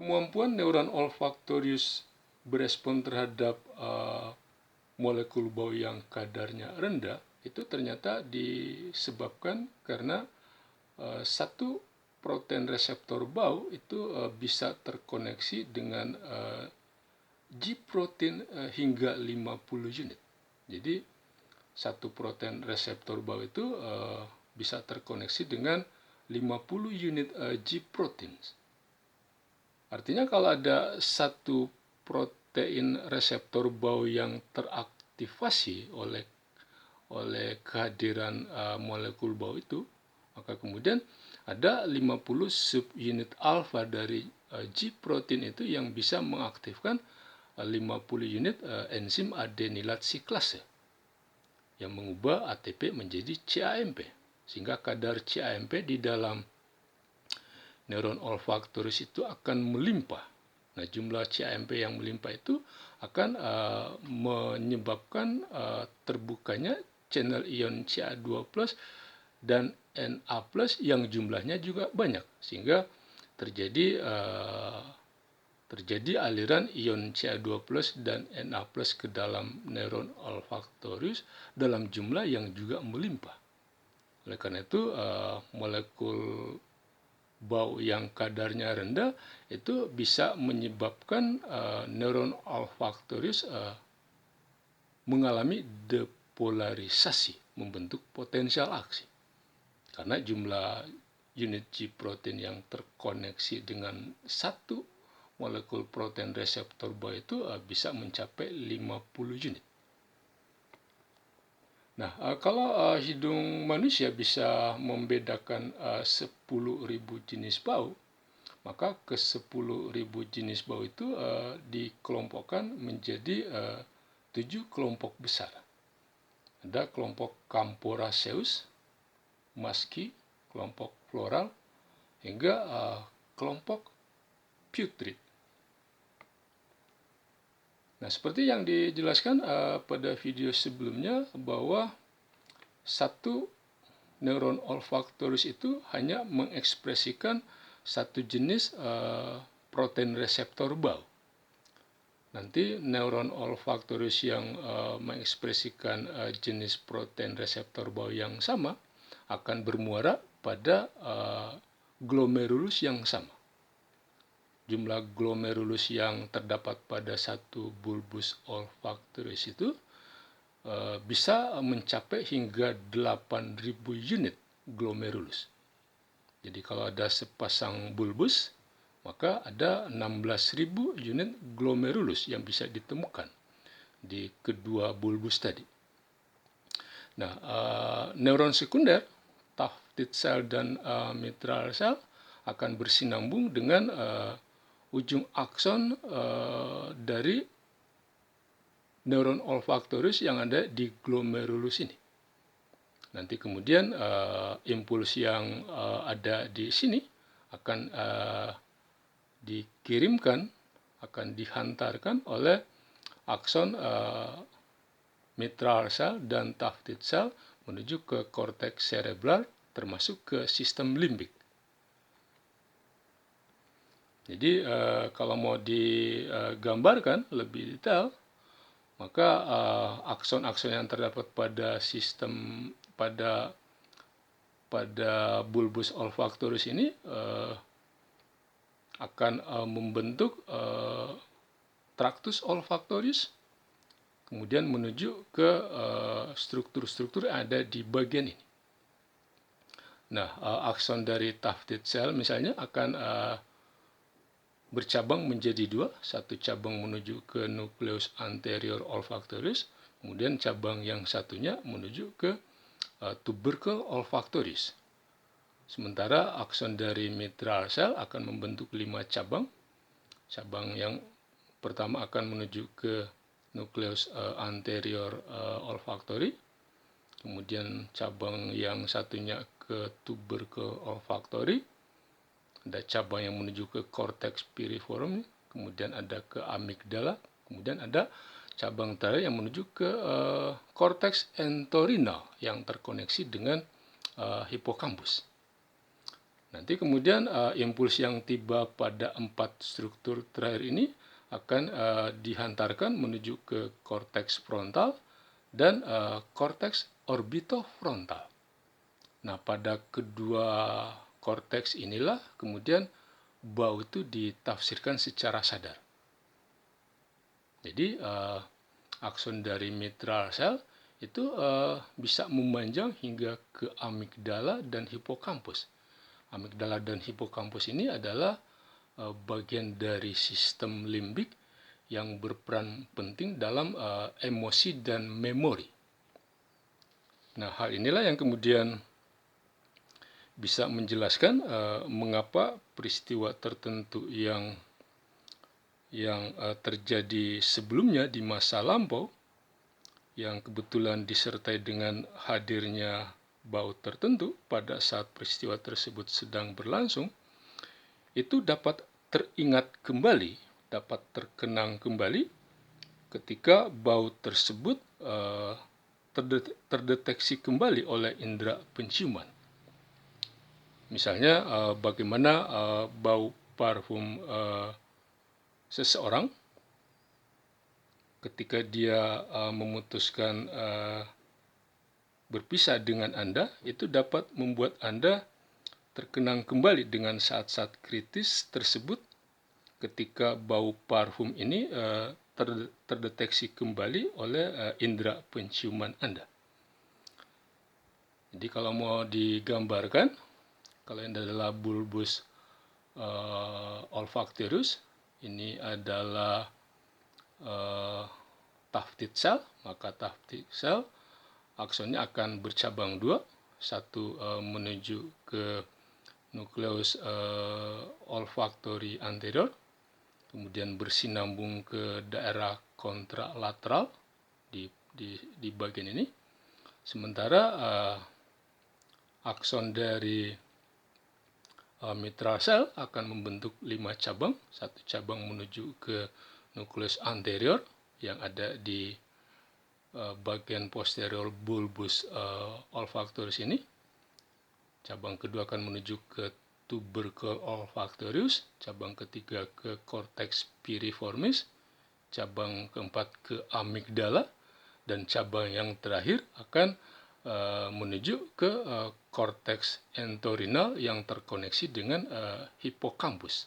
Kemampuan neuron olfaktorius berespon terhadap molekul bau yang kadarnya rendah itu ternyata disebabkan karena satu protein reseptor bau itu bisa terkoneksi dengan G-protein hingga 50 unit. Jadi satu protein reseptor bau itu bisa terkoneksi dengan 50 unit G-protein. Artinya kalau ada satu protein reseptor bau yang teraktivasi oleh kehadiran molekul bau itu, maka kemudian ada 50 subunit alfa dari G-protein itu yang bisa mengaktifkan 50 unit enzim adenilat siklase yang mengubah ATP menjadi CAMP, sehingga kadar CAMP di dalam neuron olfaktorius itu akan melimpah. Nah, jumlah CAMP yang melimpah itu akan menyebabkan terbukanya channel ion Ca2+ dan Na+ yang jumlahnya juga banyak, sehingga terjadi aliran ion Ca2+ dan Na+ ke dalam neuron olfaktorius dalam jumlah yang juga melimpah. Oleh karena itu, molekul bau yang kadarnya rendah itu bisa menyebabkan neuron olfaktorius mengalami depolarisasi, membentuk potensial aksi. Karena jumlah unit G-protein yang terkoneksi dengan satu molekul protein reseptor bau itu bisa mencapai 50 unit. Nah, kalau hidung manusia bisa membedakan 10.000 jenis bau, maka ke 10.000 jenis bau itu dikelompokkan menjadi 7 kelompok besar. Ada kelompok Camphoraceus, Musky, kelompok floral, hingga kelompok putrid. Nah, seperti yang dijelaskan pada video sebelumnya, bahwa satu neuron olfaktorius itu hanya mengekspresikan satu jenis protein reseptor bau. Nanti neuron olfaktorius yang mengekspresikan jenis protein reseptor bau yang sama akan bermuara pada glomerulus yang sama. Jumlah glomerulus yang terdapat pada satu bulbus olfaktorius itu bisa mencapai hingga 8.000 unit glomerulus. Jadi kalau ada sepasang bulbus, maka ada 16.000 unit glomerulus yang bisa ditemukan di kedua bulbus tadi. Nah, neuron sekunder, Taftid cell dan mitral cell akan bersinambung dengan ujung akson dari neuron olfaktorius yang ada di glomerulus ini. Nanti kemudian impuls yang ada di sini akan dikirimkan, akan dihantarkan oleh akson mitral cell dan Taftid cell menuju ke korteks cerebral, termasuk ke sistem limbik. Jadi kalau mau digambarkan lebih detail, maka akson-akson yang terdapat pada sistem pada bulbus olfaktorius ini akan membentuk tractus olfaktorius, kemudian menuju ke struktur-struktur yang ada di bagian ini. Nah, akson dari Taftid cell misalnya akan bercabang menjadi dua, satu cabang menuju ke nukleus anterior olfaktorius, kemudian cabang yang satunya menuju ke tubercle olfaktorius. Sementara akson dari mitral cell akan membentuk 5 cabang. Cabang yang pertama akan menuju ke nukleus anterior olfaktori, kemudian cabang yang satunya ke tubercle olfaktori, ada cabang yang menuju ke cortex piriform, kemudian ada ke amigdala, kemudian ada cabang terakhir yang menuju ke cortex entorhinal yang terkoneksi dengan hipokampus. Nanti kemudian impuls yang tiba pada 4 struktur terakhir ini akan dihantarkan menuju ke korteks frontal dan korteks orbitofrontal. Nah, pada kedua korteks inilah kemudian bau itu ditafsirkan secara sadar. Jadi akson dari mitral cell itu bisa memanjang hingga ke amigdala dan hipokampus. Amigdala dan hipokampus ini adalah bagian dari sistem limbik yang berperan penting dalam emosi dan memori. Nah, hal inilah yang kemudian bisa menjelaskan mengapa peristiwa tertentu yang terjadi sebelumnya di masa lampau, yang kebetulan disertai dengan hadirnya bau tertentu pada saat peristiwa tersebut sedang berlangsung, itu dapat teringat kembali, dapat terkenang kembali ketika bau tersebut terdeteksi kembali oleh indera penciuman. Misalnya bagaimana bau parfum seseorang ketika dia memutuskan berpisah dengan Anda, itu dapat membuat Anda terkenang kembali dengan saat-saat kritis tersebut ketika bau parfum ini terdeteksi kembali oleh indera penciuman Anda. Jadi kalau mau digambarkan, kalau ini adalah bulbus olfactorius, ini adalah taftid cell, maka taftid cell aksonnya akan bercabang dua, satu menuju ke nukleus olfactory anterior, kemudian bersinambung ke daerah kontralateral di bagian ini. Sementara akson dari mitral cell akan membentuk 5 cabang, satu cabang menuju ke nukleus anterior yang ada di bagian posterior bulbus olfactorius ini. Cabang kedua akan menuju ke tubercle olfactorius, cabang ketiga ke cortex piriformis, cabang keempat ke amigdala, dan cabang yang terakhir akan menuju ke cortex entorhinal yang terkoneksi dengan hipokampus.